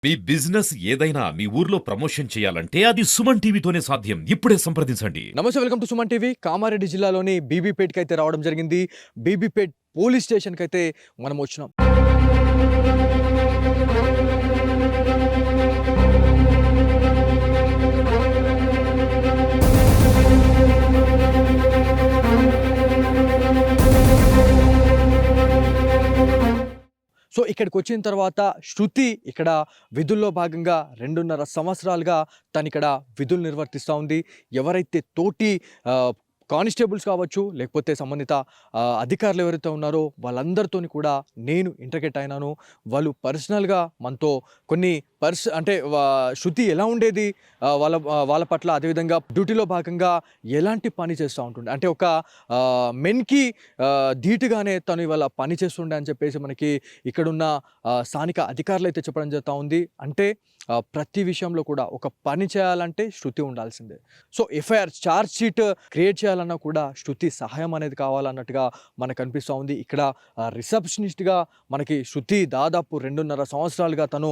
మీ business ఏదైనా మీ ఊర్లో promotion చేయాలంటే అది సుమన్ టీవీతోనే సాధ్యం. ఇప్పుడే సంప్రదించండి. నమస్తే, welcome to Suman TV. Kamareddy జిల్లాలోని బీబీపేట్కి అయితే రావడం జరిగింది. బీబీపేట్ పోలీస్ స్టేషన్కి అయితే మనం వచ్చినాం. సో ఇక్కడికి వచ్చిన తర్వాత శృతి ఇక్కడ విధుల్లో భాగంగా 2.5 సంవత్సరాలుగా తను ఇక్కడ విధులు నిర్వర్తిస్తూ ఉంది. ఎవరైతే తోటి కానిస్టేబుల్స్ కావచ్చు, లేకపోతే సంబంధిత అధికారులు ఎవరైతే ఉన్నారో వాళ్ళందరితోని కూడా నేను ఇంటర్గేట్ అయినాను. వాళ్ళు పర్సనల్గా మనతో కొన్ని అంటే శృతి ఎలా ఉండేది వాళ్ళ పట్ల, అదేవిధంగా డ్యూటీలో భాగంగా ఎలాంటి పని చేస్తూ ఉంటుండే, అంటే ఒక మెన్కి ధీటుగానే తను ఇవాళ పని చేస్తుండే అని చెప్పేసి మనకి ఇక్కడున్న స్థానిక అధికారులు అయితే చెప్పడం జరుగుతూ ఉంది. అంటే ప్రతి విషయంలో కూడా ఒక పని చేయాలంటే శృతి ఉండాల్సిందే. So FIR charge sheet create చేయాలన్నా కూడా శృతి సహాయం అనేది కావాలన్నట్టుగా మనకు అనిపిస్తూ ఉంది. ఇక్కడ రిసెప్షనిస్ట్గా మనకి శృతి దాదాపు 2.5 సంవత్సరాలుగా తను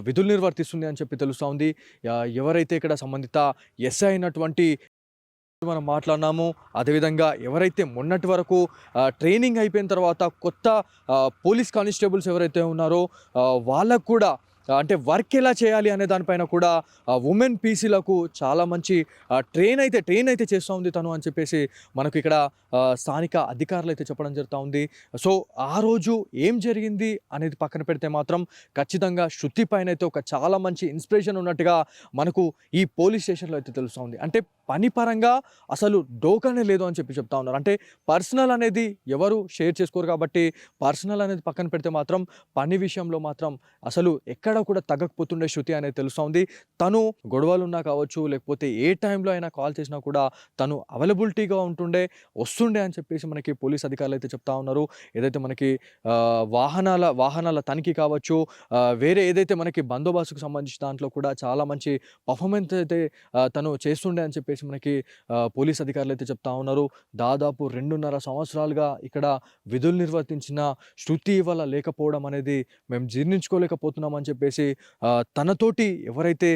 విధులు నిర్వర్తిస్తుంది అని చెప్పి తెలుస్తూ ఉంది. ఎవరైతే ఇక్కడ సంబంధిత ఎస్ఐ అయినటువంటి మనం మాట్లాడినాము, అదేవిధంగా ఎవరైతే మొన్నటి వరకు ట్రైనింగ్ అయిపోయిన తర్వాత కొత్త పోలీస్ కానిస్టేబుల్స్ ఎవరైతే ఉన్నారో వాళ్ళకు కూడా అంటే వర్క్ ఎలా చేయాలి అనే దానిపైన కూడా ఉమెన్ పీసీలకు చాలా మంచి ట్రైన్ అయితే చేస్తూ ఉంది తను అని చెప్పేసి మనకు ఇక్కడ స్థానిక అధికారులు అయితే చెప్పడం జరుగుతూ ఉంది. సో ఆ రోజు ఏం జరిగింది అనేది పక్కన పెడితే మాత్రం ఖచ్చితంగా శృతి పైన అయితే ఒక చాలా మంచి ఇన్స్పిరేషన్ ఉన్నట్టుగా మనకు ఈ పోలీస్ స్టేషన్లో అయితే తెలుస్తూ ఉంది. అంటే పని పరంగా అసలు డోకానే లేదు అని చెప్పి చెప్తా ఉన్నారు. అంటే పర్సనల్ అనేది ఎవరు షేర్ చేసుకోరు కాబట్టి పర్సనల్ అనేది పక్కన పెడితే మాత్రం పని విషయంలో మాత్రం అసలు ఎక్కడ కూడా తగ్గకపోతుండే శృతి అనేది తెలుస్తూ ఉంది. తను గొడవలు ఉన్నా కావచ్చు, లేకపోతే ఏ టైంలో అయినా కాల్ చేసినా కూడా తను అవైలబిలిటీగా వస్తుండే అని చెప్పేసి మనకి పోలీస్ అధికారులు అయితే చెప్తా ఉన్నారు. ఏదైతే మనకి వాహనాల తనిఖీ కావచ్చు, వేరే ఏదైతే మనకి బందోబస్తుకు సంబంధించిన దాంట్లో కూడా చాలా మంచి పర్ఫార్మెన్స్ అయితే తను చేస్తుండే అని చెప్పేసి మనకి పోలీస్ అధికారులు అయితే చెప్తా ఉన్నారు. దాదాపు 2.5 సంవత్సరాలుగా ఇక్కడ విధులు నిర్వర్తించిన శృతి వల్ల లేకపోవడం అనేది మేము జీర్ణించుకోలేకపోతున్నామని చెప్పేసి తనతోటి ఎవరైతే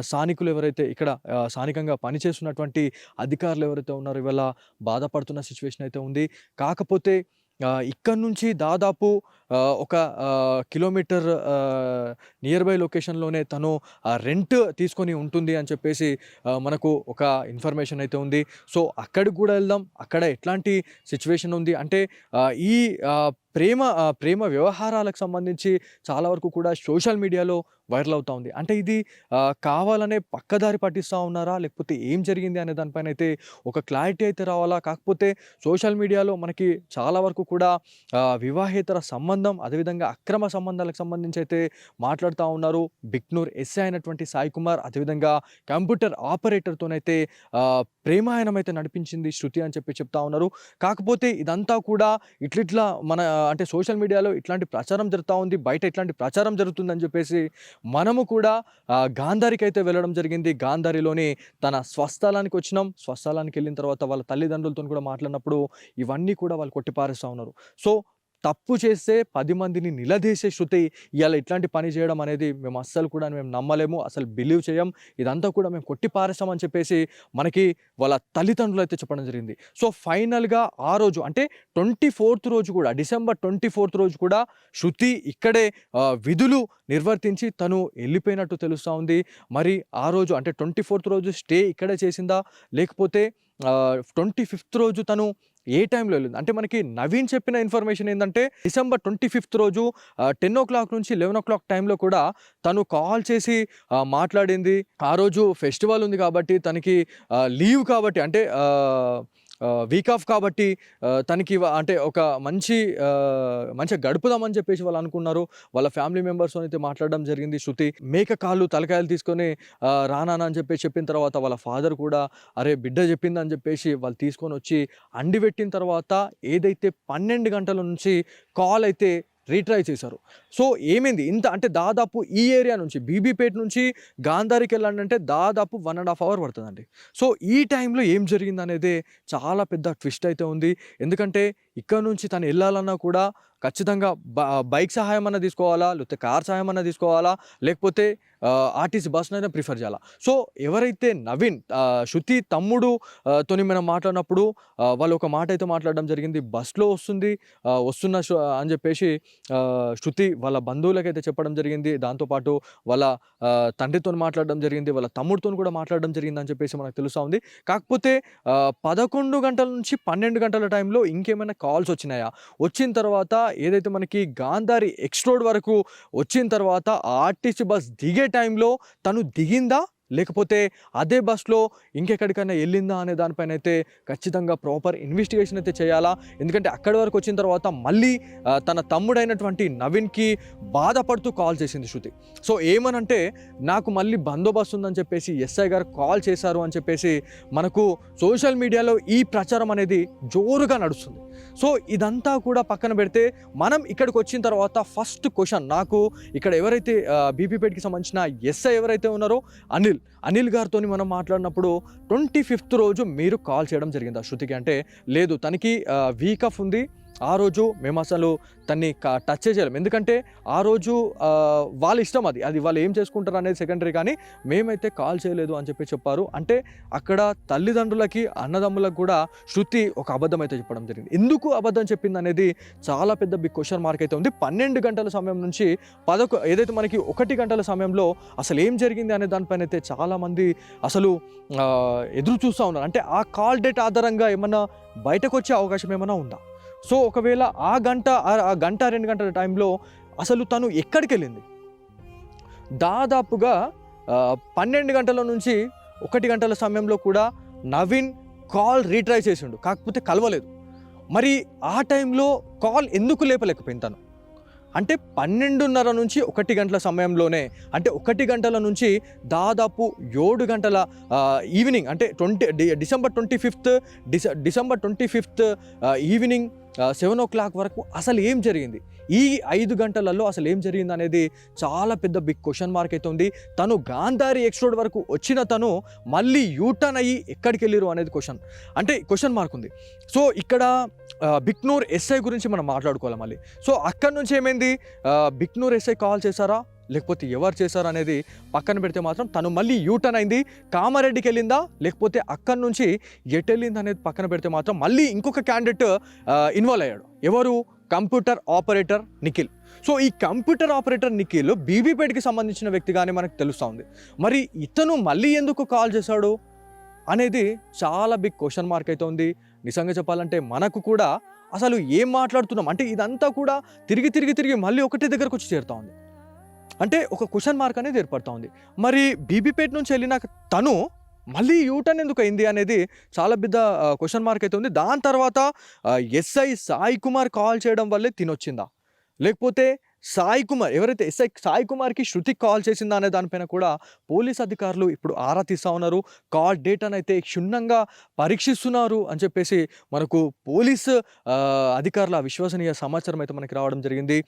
స్థానికులు ఎవరైతే ఇక్కడ స్థానికంగా పనిచేస్తున్నటువంటి అధికారులు ఎవరైతే ఉన్నారో ఇవాళ బాధపడుతున్న సిచ్యువేషన్ అయితే ఉంది. కాకపోతే ఇక్కడ నుంచి దాదాపు ఒక కిలోమీటర్ నియర్ బై లొకేషన్లోనే తను రెంట్ తీసుకొని ఉంటుంది అని చెప్పేసి మనకు ఒక ఇన్ఫర్మేషన్ అయితే ఉంది. సో అక్కడికి కూడా వెళ్దాం, అక్కడ ఎట్లాంటి సిచ్యువేషన్ ఉంది అంటే ఈ ప్రేమ వ్యవహారాలకు సంబంధించి చాలా వరకు కూడా సోషల్ మీడియాలో వైరల్ అవుతూ ఉంది. అంటే ఇది కావాలనే పక్కదారి పట్టిస్తూ ఉన్నారా, లేకపోతే ఏం జరిగింది అనే దానిపైన అయితే ఒక క్లారిటీ అయితే రావాలా. కాకపోతే సోషల్ మీడియాలో మనకి చాలా వరకు కూడా వివాహేతర సంబంధం, అదేవిధంగా అక్రమ సంబంధాలకు సంబంధించి అయితే మాట్లాడుతూ ఉన్నారు. బిక్నూర్ ఎస్ఐ అయినటువంటి సాయి కుమార్, అదేవిధంగా కంప్యూటర్ ఆపరేటర్తోనైతే ప్రేమాయణం అయితే నడిపించింది శృతి అని చెప్పి చెప్తా ఉన్నారు. కాకపోతే ఇదంతా కూడా ఇట్లా మన అంటే సోషల్ మీడియాలో ఇట్లాంటి ప్రచారం జరుగుతూ ఉంది, బయట ఇట్లాంటి ప్రచారం జరుగుతుందని చెప్పేసి మనము కూడా గాంధారికి అయితే వెళ్ళడం జరిగింది. గాంధారిలోని తన స్వస్థలానికి వచ్చినాం. స్వస్థలానికి వెళ్ళిన తర్వాత వాళ్ళ తల్లిదండ్రులతో కూడా మాట్లాడినప్పుడు ఇవన్నీ కూడా వాళ్ళు కొట్టిపారేస్తూ ఉన్నారు. సో తప్పు చేస్తే 10 మందిని నిలదీసే శృతి ఇవాళ ఇట్లాంటి పని చేయడం అనేది మేము అస్సలు కూడా నమ్మలేము, అసలు బిలీవ్ చేయం. ఇదంతా కూడా మేము కొట్టిపారేస్తామని చెప్పేసి మనకి వాళ్ళ తల్లిదండ్రులు అయితే చెప్పడం జరిగింది. సో ఫైనల్గా ఆ రోజు అంటే 24th రోజు కూడా, డిసెంబర్ 24th రోజు కూడా శృతి ఇక్కడే విధులు నిర్వర్తించి తను వెళ్ళిపోయినట్టు తెలుస్తూ ఉంది. మరి ఆ రోజు అంటే 24th రోజు స్టే ఇక్కడే చేసిందా, లేకపోతే 25th రోజు తను ఏ టైంలో వెళ్ళింది అంటే మనకి నవీన్ చెప్పిన ఇన్ఫర్మేషన్ ఏంటంటే డిసెంబర్ 25th రోజు 10 o'clock నుంచి 11 o'clock టైంలో కూడా తను కాల్ చేసి మాట్లాడింది. ఆ రోజు ఫెస్టివల్ ఉంది కాబట్టి తనకి లీవ్ కాబట్టి అంటే వీక్ ఆఫ్ కాబట్టి తనకి అంటే ఒక మంచిగా గడుపుదామని చెప్పేసి వాళ్ళు అనుకున్నారు. వాళ్ళ ఫ్యామిలీ మెంబర్స్తో అయితే మాట్లాడడం జరిగింది. శృతి మేక కాళ్ళు తలకాయలు తీసుకొని రానా అని చెప్పిన తర్వాత వాళ్ళ ఫాదర్ కూడా అరే బిడ్డ చెప్పిందని చెప్పేసి వాళ్ళు తీసుకొని వచ్చి అండి పెట్టిన తర్వాత ఏదైతే 12 గంటల నుంచి కాల్ అయితే రీట్రై చేశారు. సో ఏమైంది ఇంత అంటే దాదాపు ఈ ఏరియా నుంచి బీబీపేట నుంచి గాంధారికి వెళ్ళాలంటే దాదాపు 1.5 hour పడుతుందండి. సో ఈ టైంలో ఏం జరిగింది అనేది చాలా పెద్ద ట్విస్ట్ అయితే ఉంది. ఎందుకంటే ఇక్కడ నుంచి తను వెళ్ళాలన్నా కూడా ఖచ్చితంగా బైక్ సహాయం అన్నా తీసుకోవాలా, లేకపోతే కార్ సహాయం అన్నా తీసుకోవాలా, లేకపోతే ఆర్టీసీ బస్‌నైనా ప్రిఫర్ చేయాలా. సో ఎవరైతే నవీన్ శృతి తమ్ముడు తోని మనం మాట్లాడినప్పుడు వాళ్ళు ఒక మాట అయితే మాట్లాడడం జరిగింది. బస్‌లో వస్తుంది వస్తున్న అని చెప్పేసి శృతి వాళ్ళ బంధువులకైతే చెప్పడం జరిగింది. దాంతో పాటు వాళ్ళ తండ్రితోని మాట్లాడడం జరిగింది. వాళ్ళ తమ్ముడితోని కూడా మాట్లాడడం జరిగిందని చెప్పేసి మనకు తెలుస్తా ఉంది. కాకపోతే 11 గంటల నుంచి 12 గంటల టైంలో ఇంకేమైనా కాల్స్ వచ్చినాయా? వచ్చిన తర్వాత ఏదైతే మనకి గాంధారి ఎక్స్ రోడ్ వరకు వచ్చిన తర్వాత ఆర్టీసీ బస్ దిగే టైంలో తను దిగిందా? లేకపోతే అదే బస్‌లో ఇంకెక్కడికైనా ఎళ్ళిందా అనే దానిపైన అయితే ఖచ్చితంగా ప్రాపర్ ఇన్వెస్టిగేషన్ అయితే చేయాలా. ఎందుకంటే అక్కడి వరకు వచ్చిన తర్వాత మళ్ళీ తన తమ్ముడైనటువంటి నవీన్‌కి బాధపడుతూ కాల్ చేసింది శృతి. సో ఏమనంటే నాకు మళ్ళీ బందోబస్తు ఉందని చెప్పేసి ఎస్ఐ గారు కాల్ చేశారు అని చెప్పేసి మనకు సోషల్ మీడియాలో ఈ ప్రచారం అనేది జోరుగా నడుస్తుంది. సో ఇదంతా కూడా పక్కన పెడితే మనం ఇక్కడికి వచ్చిన తర్వాత ఫస్ట్ క్వెషన్ నాకు ఇక్కడ ఎవరైతే బీపీపేట్‌కి సంబంధించిన ఎస్ఐ ఎవరైతే ఉన్నారో అనిల్ గారితోని మనం మాట్లాడినప్పుడు 25th రోజు మీరు కాల్ చేయడం జరిగిందా శృతికి? అంటే లేదు తనకి వీక్ ఆఫ్ ఉంది. ఆ రోజు మేము అసలు తన్ని టచ్చే చేయలేం. ఎందుకంటే ఆ రోజు వాళ్ళ ఇష్టం అది వాళ్ళు ఏం చేసుకుంటారు అనేది సెకండరీ, కానీ మేమైతే కాల్ చేయలేదు అని చెప్పారు. అంటే అక్కడ తల్లిదండ్రులకి అన్నదమ్ములకు కూడా శృతి ఒక అబద్ధం అయితే చెప్పడం జరిగింది. ఎందుకు అబద్ధం చెప్పింది అనేది చాలా పెద్ద బిగ్ క్వశ్చన్ మార్క్ అయితే ఉంది. 12 గంటల సమయం నుంచి ఏదైతే మనకి 1 గంటల సమయంలో అసలు ఏం జరిగింది అనే దానిపైన అయితే చాలామంది అసలు ఎదురు చూస్తూ ఉన్నారు. అంటే ఆ కాల్ డేట్ ఆధారంగా ఏమన్నా బయటకు వచ్చే అవకాశం ఏమైనా ఉందా? సో ఒకవేళ ఆ గంట 2 గంటల టైంలో అసలు తను ఎక్కడికి వెళ్ళింది? దాదాపుగా 12 గంటల నుంచి 1 గంటల సమయంలో కూడా నవీన్ కాల్ రీట్రై చేసిండు, కాకపోతే కలవలేదు. మరి ఆ టైంలో కాల్ ఎందుకు లేపలేకపోయింది తను? అంటే 12:30 నుంచి 1 గంటల సమయంలోనే, అంటే 1 గంటల నుంచి దాదాపు 7 గంటల ఈవినింగ్, అంటే డిసెంబర్ 25th ఈవినింగ్ 7 o'clock వరకు అసలు ఏం జరిగింది? ఈ 5 గంటలలో అసలు ఏం జరిగింది అనేది చాలా పెద్ద బిగ్ క్వశ్చన్ మార్క్ అయితే ఉంది. తను గాంధారి ఎక్స్ రోడ్ వరకు వచ్చిన తను మళ్ళీ యూటర్న్ అయ్యి ఎక్కడికి వెళ్ళిరు అనేది క్వశ్చన్ మార్క్ ఉంది. సో ఇక్కడ బిక్నూర్ ఎస్ఐ గురించి మనం మాట్లాడుకోవాలి మళ్ళీ. సో అక్కడి నుంచి ఏమైంది? బిక్నూర్ ఎస్ఐ కాల్ చేశారా లేకపోతే ఎవరు చేశారు అనేది పక్కన పెడితే మాత్రం తను మళ్ళీ యూటర్న్ అయింది, కామారెడ్డికి వెళ్ళిందా లేకపోతే అక్కడి నుంచి ఎటు వెళ్ళింది అనేది పక్కన పెడితే మాత్రం మళ్ళీ ఇంకొక క్యాండిడేట్ ఇన్వాల్వ్ అయ్యాడు. ఎవరు? Computer operator Nikhil. సో ఈ కంప్యూటర్ ఆపరేటర్ నిఖిల్ బీబీపేట్కి సంబంధించిన వ్యక్తిగానే మనకు తెలుస్తూ ఉంది. మరి ఇతను మళ్ళీ ఎందుకు కాల్ చేశాడు అనేది చాలా బిగ్ క్వశ్చన్ మార్క్ అయితే ఉంది. నిజంగా చెప్పాలంటే మనకు కూడా అసలు ఏం మాట్లాడుతున్నాం అంటే ఇదంతా కూడా తిరిగి మళ్ళీ ఒకటే దగ్గరకు వచ్చి చేరుతూ ఉంది. అంటే ఒక క్వశ్చన్ మార్క్ అనేది ఏర్పడుతూ ఉంది. మరి బీబీపేట్ నుంచి వెళ్ళిన తను మళ్ళీ యూటర్న్ ఎందుకు అయింది అనేది చాలా పెద్ద క్వశ్చన్ మార్క్ అయితే ఉంది. దాని తర్వాత ఎస్ఐ సాయి కుమార్ కాల్ చేయడం వల్లే తినొచ్చిందా, లేకపోతే సాయి కుమార్ ఎవరైతే ఎస్ఐ సాయి కుమార్కి శృతి కాల్ చేసిందా అనే దానిపైన కూడా పోలీస్ అధికారులు ఇప్పుడు ఆరా తీస్తూ ఉన్నారు. కాల్ డేటాను అయితే క్షుణ్ణంగా పరీక్షిస్తున్నారు అని చెప్పేసి మనకు పోలీసు అధికారుల విశ్వసనీయ సమాచారం అయితే మనకి రావడం జరిగింది.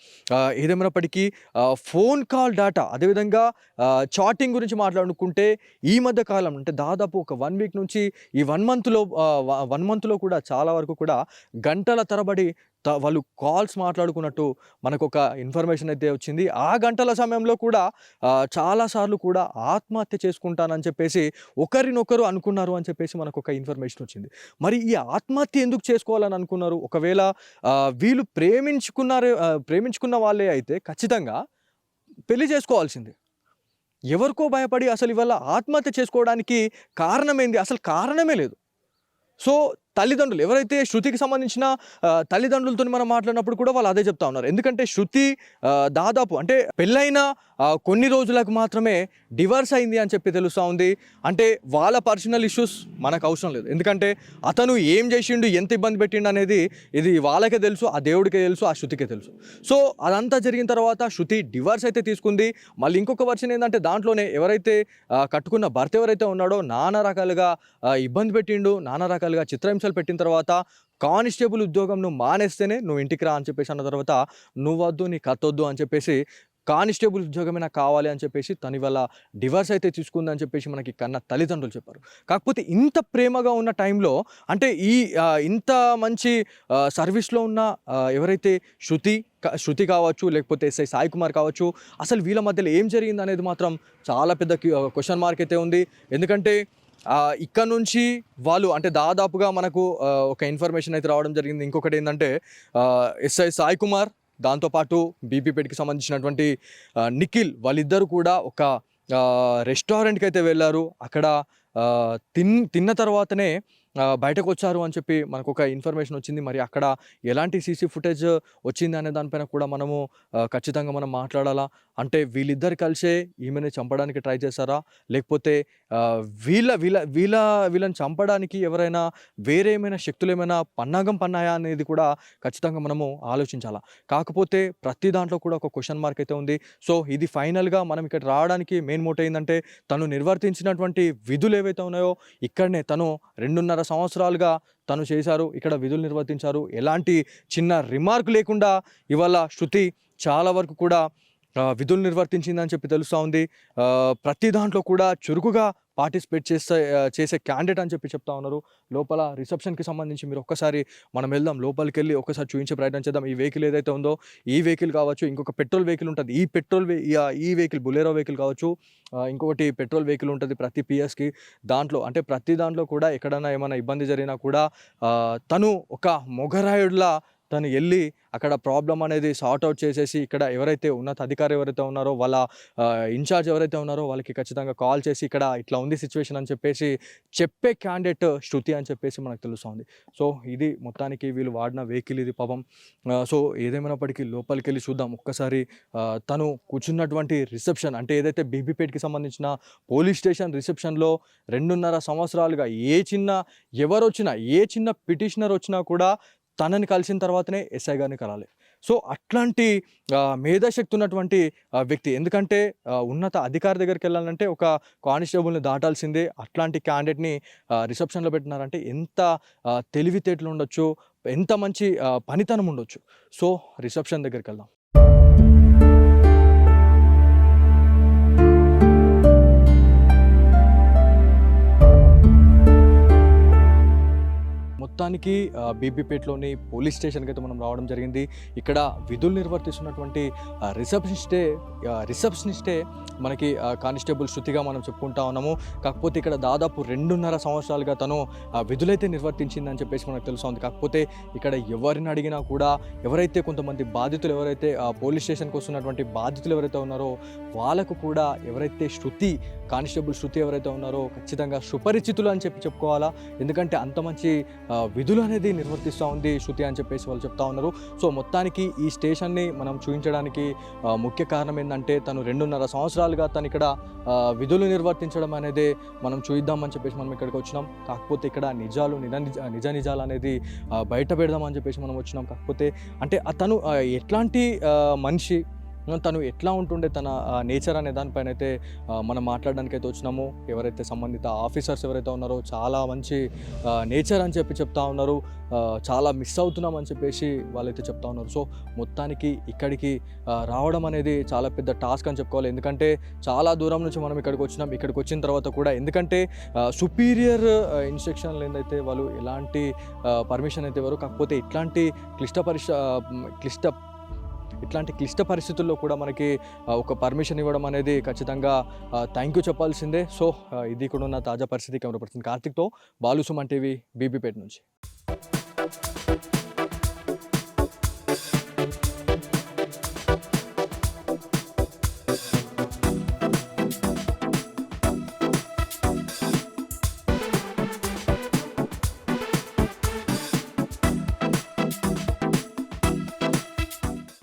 ఏదేమైనప్పటికీ ఫోన్ కాల్ డేటా అదేవిధంగా చాటింగ్ గురించి మాట్లాడుకుంటే ఈ మధ్య కాలం అంటే దాదాపు ఒక 1 week నుంచి ఈ 1 monthలో కూడా చాలా వరకు కూడా గంటల తరబడి వాళ్ళు కాల్స్ మాట్లాడుకున్నట్టు మనకు ఒక ఇన్ఫర్మేషన్ అయితే వచ్చింది. ఆ గంటల సమయంలో కూడా చాలాసార్లు కూడా ఆత్మహత్య చేసుకుంటానని చెప్పేసి ఒకరినొకరు అనుకున్నారు అని చెప్పేసి మనకు ఒక ఇన్ఫర్మేషన్ వచ్చింది. మరి ఈ ఆత్మహత్య ఎందుకు చేసుకోవాలని అనుకున్నారు? ఒకవేళ వీళ్ళు ప్రేమించుకున్న వాళ్ళే అయితే ఖచ్చితంగా పెళ్లి చేసుకోవాల్సిందే. ఎవరికో భయపడి అసలు ఇవాళ ఆత్మహత్య చేసుకోవడానికి కారణమేంది? అసలు కారణమే లేదు. సో తల్లిదండ్రులు ఎవరైతే శృతికి సంబంధించిన తల్లిదండ్రులతో మనం మాట్లాడినప్పుడు కూడా వాళ్ళు అదే చెప్తా ఉన్నారు. ఎందుకంటే శృతి దాదాపు అంటే పెళ్ళైన కొన్ని రోజులకు మాత్రమే డివర్స్ అయింది అని చెప్పి తెలుస్తూ ఉంది. అంటే వాళ్ళ పర్సనల్ ఇష్యూస్ మనకు అవసరం లేదు. ఎందుకంటే అతను ఏం చేసిండు, ఎంత ఇబ్బంది పెట్టిండు అనేది ఇది వాళ్ళకే తెలుసు, ఆ దేవుడికే తెలుసు, ఆ శృతికే తెలుసు. సో అదంతా జరిగిన తర్వాత శృతి డివర్స్ అయితే తీసుకుంది. మళ్ళీ ఇంకొక వర్షన్ ఏంటంటే దాంట్లోనే ఎవరైతే కట్టుకున్న భర్త ఎవరైతే ఉన్నాడో నానా రకాలుగా ఇబ్బంది పెట్టిండు, నానా రకాలుగా చిత్రహింసలు పెట్టిన తర్వాత కానిస్టేబుల్ ఉద్యోగం నువ్వు మానేస్తేనే నువ్వు ఇంటికి రా అని చెప్పేసి అన్న తర్వాత నువ్వద్దు నీ కత్తొద్దు అని చెప్పేసి కానిస్టేబుల్ ఉద్యోగమే నాకు కావాలి అని చెప్పేసి తను ఇవాళ డివర్స్ అయితే తీసుకుందని చెప్పేసి మనకి కన్న తల్లిదండ్రులు చెప్పారు. కాకపోతే ఇంత ప్రేమగా ఉన్న టైంలో అంటే ఇంత మంచి సర్వీస్‌లో ఉన్న ఎవరైతే శృతి కావచ్చు, లేకపోతే ఎస్ఐ సాయి కుమార్ కావచ్చు, అసలు వీళ్ళ మధ్యలో ఏం జరిగిందనేది మాత్రం చాలా పెద్ద క్వెషన్ మార్క్ అయితే ఉంది. ఎందుకంటే ఇక్కడ నుంచి వాళ్ళు అంటే దాదాపుగా మనకు ఒక ఇన్ఫర్మేషన్ అయితే రావడం జరిగింది. ఇంకొకటి ఏంటంటే ఎస్ఐ సాయి కుమార్ దాంతోపాటు బీబీపేటకి సంబంధించినటువంటి నిఖిల్ వాళ్ళిద్దరు కూడా ఒక రెస్టారెంట్కి అయితే వెళ్ళారు. అక్కడ తిన్న తర్వాతనే బయటకు వచ్చారు అని చెప్పి మనకు ఒక ఇన్ఫర్మేషన్ వచ్చింది. మరి అక్కడ ఎలాంటి సీసీ ఫుటేజ్ వచ్చింది అనే దానిపైన కూడా మనము ఖచ్చితంగా మనం మాట్లాడాలా. అంటే వీళ్ళిద్దరు కలిసే ఈమెని చంపడానికి ట్రై చేశారా, లేకపోతే వీళ్ళని చంపడానికి ఎవరైనా వేరే ఏమైనా శక్తులు ఏమైనా పన్నాగం పన్నాయా అనేది కూడా ఖచ్చితంగా మనము ఆలోచించాలా. కాకపోతే ప్రతి దాంట్లో కూడా ఒక క్వశ్చన్ మార్క్ అయితే ఉంది. సో ఇది ఫైనల్గా మనం ఇక్కడ రావడానికి మెయిన్ మోటివ్ ఏంటంటే తను నిర్వర్తించినటువంటి విధులు ఏవైతే ఉన్నాయో ఇక్కడనే తను 2.5 సంవత్సరాలుగా తను చేశారు, ఇక్కడ విధులు నిర్వర్తించారు. ఎలాంటి చిన్న రిమార్క్ లేకుండా ఇవాళ శృతి చాలా వరకు కూడా విధులు నిర్వర్తించిందని చెప్పి తెలుస్తూ ఉంది. ప్రతి దాంట్లో కూడా చురుకుగా పార్టిసిపేట్ చేసే క్యాండిడేట్ అని చెప్పి చెప్తా ఉన్నారు. లోపల రిసెప్షన్కి సంబంధించి మీరు ఒక్కసారి మనం వెళ్దాం, లోపలికి వెళ్ళి ఒక్కసారి చూపించే ప్రయత్నం చేద్దాం. ఈ వెహికల్ ఏదైతే ఉందో ఈ వెహికల్ కావచ్చు, ఇంకొక పెట్రోల్ వెహికల్ ఉంటుంది, ఈ వెహికల్ బులెరో వెహికల్ కావచ్చు, ఇంకొకటి పెట్రోల్ వెహికల్ ఉంటుంది ప్రతి పిఎస్కి. దాంట్లో అంటే ప్రతి దాంట్లో కూడా ఎక్కడైనా ఏమైనా ఇబ్బంది జరిగినా కూడా తను ఒక మొగరాయుడులా తను వెళ్ళి అక్కడ ప్రాబ్లం అనేది సార్ట్ అవుట్ చేసేసి ఇక్కడ ఎవరైతే ఉన్నత అధికారి ఎవరైతే ఉన్నారో వాళ్ళ ఇన్ఛార్జ్ ఎవరైతే ఉన్నారో వాళ్ళకి ఖచ్చితంగా కాల్ చేసి ఇక్కడ ఇట్లా ఉంది సిచ్యువేషన్ అని చెప్పేసి చెప్పే క్యాండిడేట్ శృతి అని చెప్పేసి మనకు తెలుస్తుంది. సో ఇది మొత్తానికి వీళ్ళు వాడిన వెహికల్ ఇది పాపం. సో ఏదేమైనప్పటికీ లోపలికి వెళ్ళి చూద్దాం ఒక్కసారి. తను కూర్చున్నటువంటి రిసెప్షన్ అంటే ఏదైతే బీబీపేటకి సంబంధించిన పోలీస్ స్టేషన్ రిసెప్షన్లో 2.5 సంవత్సరాలుగా ఎవరు వచ్చినా ఏ చిన్న పిటిషనర్ వచ్చినా కూడా తనని కలిసిన తర్వాతనే ఎస్ఐ గారిని కలాలి. సో అట్లాంటి మేధాశక్తి ఉన్నటువంటి వ్యక్తి. ఎందుకంటే ఉన్నత అధికారి దగ్గరికి వెళ్ళాలంటే ఒక కానిస్టేబుల్ని దాటాల్సిందే. అట్లాంటి క్యాండిడేట్ని రిసెప్షన్లో పెట్టినారంటే ఎంత తెలివితేటలు ఉండొచ్చు, ఎంత మంచి పనితనం ఉండొచ్చు. సో రిసెప్షన్ దగ్గరికి వెళ్దాం. మొత్తానికి బీబీపేటలోని పోలీస్ స్టేషన్కి అయితే మనం రావడం జరిగింది. ఇక్కడ విధులు నిర్వర్తిస్తున్నటువంటి రిసెప్షనిస్టే మనకి కానిస్టేబుల్ శృతిగా మనం చెప్పుకుంటా ఉన్నాము. కాకపోతే ఇక్కడ దాదాపు 2.5 సంవత్సరాలుగా తను విధులైతే నిర్వర్తించిందని చెప్పేసి మనకు తెలుస్తుంది. కాకపోతే ఇక్కడ ఎవరిని అడిగినా కూడా ఎవరైతే కొంతమంది బాధితులు ఎవరైతే పోలీస్ స్టేషన్కి వస్తున్నటువంటి బాధితులు ఎవరైతే ఉన్నారో వాళ్ళకు కూడా ఎవరైతే కానిస్టేబుల్ శృతి ఎవరైతే ఉన్నారో ఖచ్చితంగా సుపరిచితులు అని చెప్పుకోవాలా. ఎందుకంటే అంత మంచి విధులు అనేది నిర్వర్తిస్తూ ఉంది శృతి అని చెప్పేసి వాళ్ళు చెప్తా ఉన్నారు. సో మొత్తానికి ఈ స్టేషన్ని మనం చూపించడానికి ముఖ్య కారణం ఏంటంటే తను 2.5 సంవత్సరాలుగా తను ఇక్కడ విధులు నిర్వర్తించడం అనేది మనం చూద్దామని చెప్పేసి మనం ఇక్కడికి వచ్చినాం. కాకపోతే ఇక్కడ నిజాలు అనేది బయట పెడదామని చెప్పేసి మనం వచ్చినాం. కాకపోతే అంటే తను ఎట్లాంటి మనిషి, తను ఎట్లా ఉంటుండే, తన నేచర్ అనే దానిపైన అయితే మనం మాట్లాడడానికి అయితే వచ్చినాము. ఎవరైతే సంబంధిత ఆఫీసర్స్ ఎవరైతే ఉన్నారో చాలా మంచి నేచర్ అని చెప్తా ఉన్నారు. చాలా మిస్ అవుతున్నాం అని చెప్పేసి వాళ్ళైతే చెప్తా ఉన్నారు. సో మొత్తానికి ఇక్కడికి రావడం అనేది చాలా పెద్ద టాస్క్ అని చెప్పుకోవాలి. ఎందుకంటే చాలా దూరం నుంచి మనం ఇక్కడికి వచ్చినాం. ఇక్కడికి వచ్చిన తర్వాత కూడా ఎందుకంటే సుపీరియర్ ఇన్స్ట్రక్షన్లు ఏందైతే వాళ్ళు ఎలాంటి పర్మిషన్ అయితే ఇవ్వరు. కాకపోతే ఇట్లాంటి క్లిష్ట పరిస్థితుల్లో కూడా మనకి ఒక పర్మిషన్ ఇవ్వడం అనేది ఖచ్చితంగా థ్యాంక్ యూ చెప్పాల్సిందే. సో ఇది కూడా ఉన్న తాజా పరిస్థితి. కెమెరా పర్సన్ కార్తిక్తో బాలు సుమన్ టీవీ బీబీపేట నుంచి.